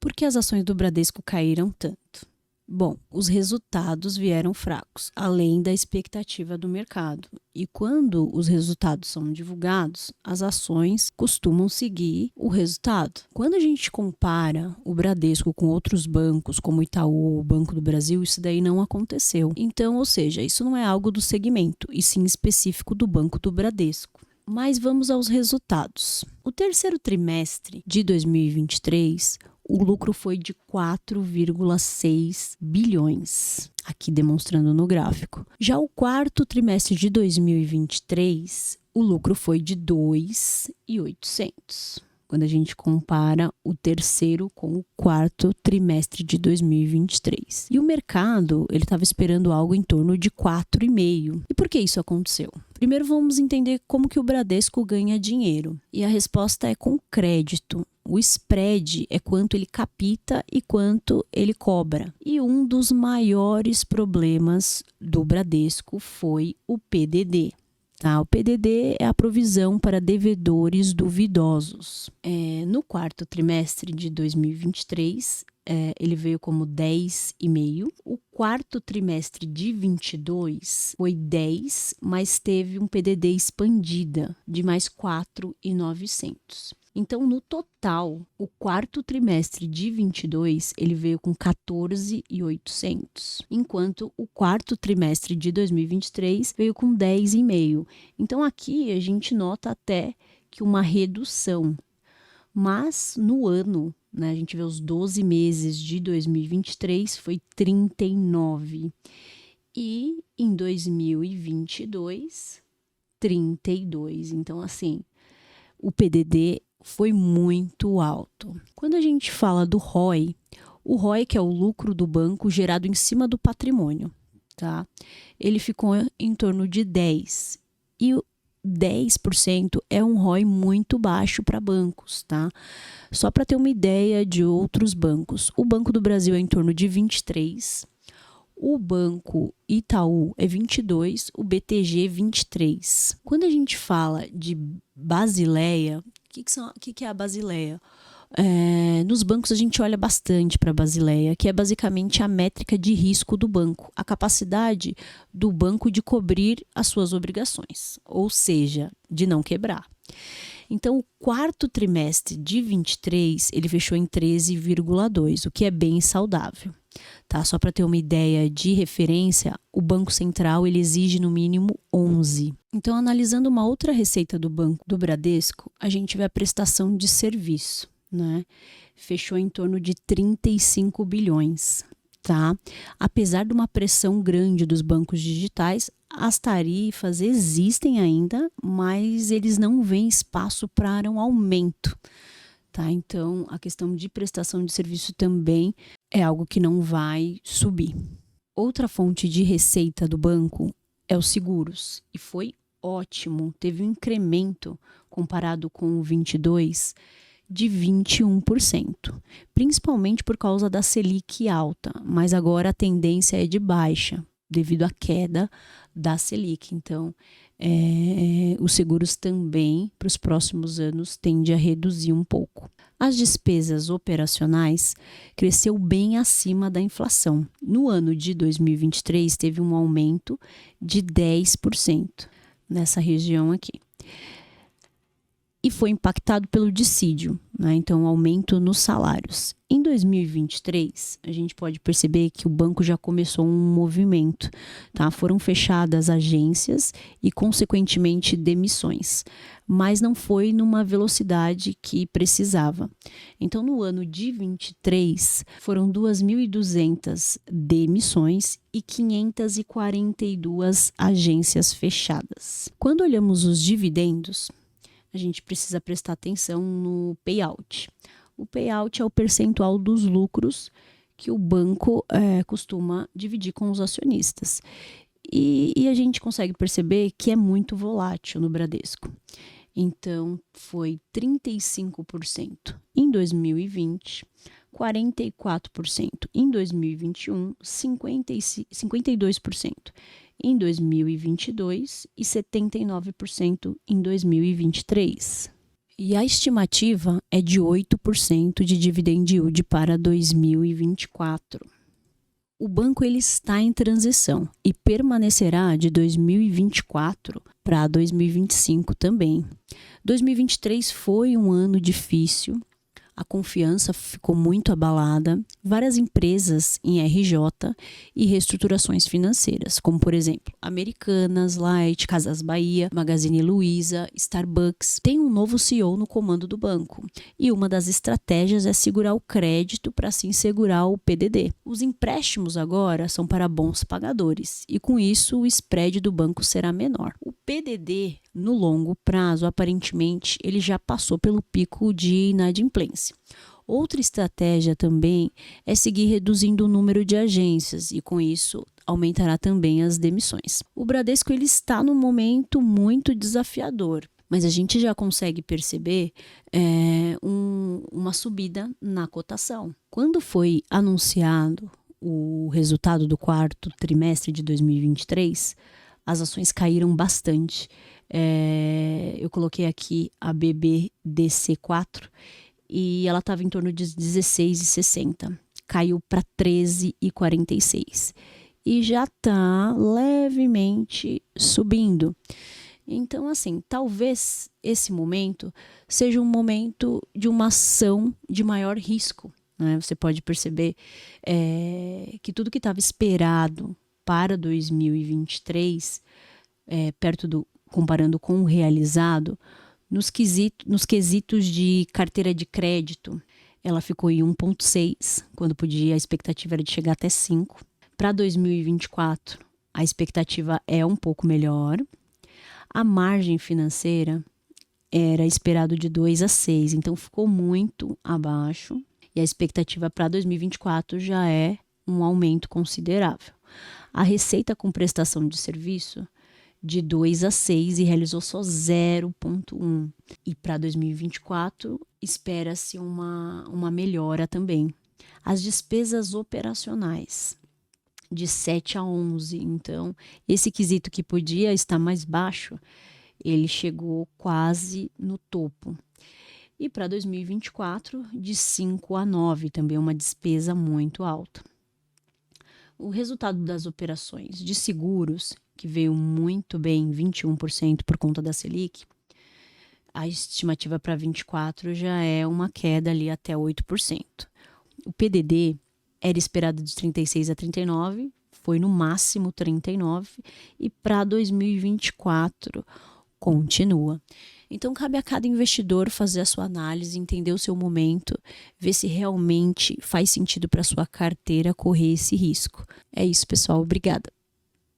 Por que as ações do Bradesco caíram tanto? Bom, os resultados vieram fracos, além da expectativa do mercado. E quando os resultados são divulgados, as ações costumam seguir o resultado. Quando a gente compara o Bradesco com outros bancos, como o Itaú ou o Banco do Brasil, isso daí não aconteceu. Então, ou seja, isso não é algo do segmento, e sim específico do Banco do Bradesco. Mas vamos aos resultados. O terceiro trimestre de 2023, o lucro foi de 4,6 bilhões, aqui demonstrando no gráfico. Já o quarto trimestre de 2023, o lucro foi de 2,800. Quando a gente compara o terceiro com o quarto trimestre de 2023. E o mercado, ele estava esperando algo em torno de 4,5. E por que isso aconteceu? Primeiro vamos entender como que o Bradesco ganha dinheiro. E a resposta é com crédito. O spread é quanto ele capta e quanto ele cobra. E um dos maiores problemas do Bradesco foi o PDD. O PDD é a provisão para devedores duvidosos. No quarto trimestre de 2023, ele veio como 10,5. O quarto trimestre de 22 foi 10, mas teve um PDD expandida de mais 4,900. Então, no total, o quarto trimestre de 22, ele veio com 14,800, enquanto o quarto trimestre de 2023 veio com 10,5. Então, aqui a gente nota até que uma redução, mas no ano, a gente vê os 12 meses de 2023, foi 39. E em 2022, 32. Então, assim, o PDD foi muito alto. Quando a gente fala do ROI, o ROI, que é o lucro do banco gerado em cima do patrimônio, tá? Ele ficou em torno de 10. E 10% é um ROI muito baixo para bancos, tá? Só para ter uma ideia de outros bancos. O Banco do Brasil é em torno de 23. O Banco Itaú é 22, o BTG 23. Quando a gente fala de Basileia, o que é a Basileia? Nos bancos a gente olha bastante para a Basileia, que é basicamente a métrica de risco do banco, a capacidade do banco de cobrir as suas obrigações, ou seja, de não quebrar. Então, o quarto trimestre de 23, ele fechou em 13,2, o que é bem saudável. Tá? Só para ter uma ideia de referência, o Banco Central ele exige no mínimo 11. Então, analisando uma outra receita do Banco do Bradesco, a gente vê a prestação de serviço, né? Fechou em torno de 35 bilhões. Tá? Apesar de uma pressão grande dos bancos digitais, as tarifas existem ainda, mas eles não veem espaço para um aumento. Tá? Então, a questão de prestação de serviço também é algo que não vai subir. Outra fonte de receita do banco é os seguros, e foi ótimo, teve um incremento comparado com o 22 de 21%, principalmente por causa da Selic alta, mas agora a tendência é de baixa, devido à queda da Selic. Então, os seguros também, para os próximos anos, tendem a reduzir um pouco. As despesas operacionais cresceu bem acima da inflação. No ano de 2023, teve um aumento de 10% nessa região aqui. E foi impactado pelo dissídio, né? Então, aumento nos salários. Em 2023, a gente pode perceber que o banco já começou um movimento, tá? Foram fechadas agências e, consequentemente, demissões, mas não foi numa velocidade que precisava. Então, no ano de 23, foram 2.200 demissões e 542 agências fechadas. Quando olhamos os dividendos, a gente precisa prestar atenção no payout. O payout é o percentual dos lucros que o banco costuma dividir com os acionistas. E a gente consegue perceber que é muito volátil no Bradesco. Então, foi 35% em 2020, 44% em 2021, 52% em 2022 e 79% em 2023. E a estimativa é de 8% de dividend yield para 2024. O banco ele está em transição e permanecerá de 2024 para 2025 também. 2023 foi um ano difícil, a confiança ficou muito abalada, várias empresas em RJ e reestruturações financeiras, como por exemplo, Americanas, Light, Casas Bahia, Magazine Luiza, Starbucks, tem um novo CEO no comando do banco. E uma das estratégias é segurar o crédito para assim segurar o PDD. Os empréstimos agora são para bons pagadores e com isso o spread do banco será menor. O PDD no longo prazo, aparentemente, ele já passou pelo pico de inadimplência. Outra estratégia também é seguir reduzindo o número de agências e, com isso, aumentará também as demissões. O Bradesco ele está num momento muito desafiador, mas a gente já consegue perceber uma subida na cotação. Quando foi anunciado o resultado do quarto trimestre de 2023, as ações caíram bastante. Eu coloquei aqui a BBDC4 e ela estava em torno de 16,60. Caiu para 13,46 e já está levemente subindo. Então, assim, talvez esse momento seja um momento de uma ação de maior risco, né? Você pode perceber que tudo que estava esperado para 2023, comparando com o realizado, nos quesitos de carteira de crédito, ela ficou em 1,6, quando a expectativa era de chegar até 5. Para 2024, a expectativa é um pouco melhor. A margem financeira era esperado de 2 a 6, então ficou muito abaixo. E a expectativa para 2024 já é um aumento considerável. A receita com prestação de serviço de 2 a 6 e realizou só 0,1. E para 2024 espera-se uma melhora também. As despesas operacionais de 7 a 11. Então, esse quesito que podia estar mais baixo, ele chegou quase no topo. E para 2024, de 5 a 9, também uma despesa muito alta. O resultado das operações de seguros, que veio muito bem, 21% por conta da Selic, a estimativa para 24 já é uma queda ali até 8%. O PDD era esperado de 36 a 39, foi no máximo 39, e para 2024 continua. Então, cabe a cada investidor fazer a sua análise, entender o seu momento, ver se realmente faz sentido para a sua carteira correr esse risco. É isso, pessoal. Obrigada.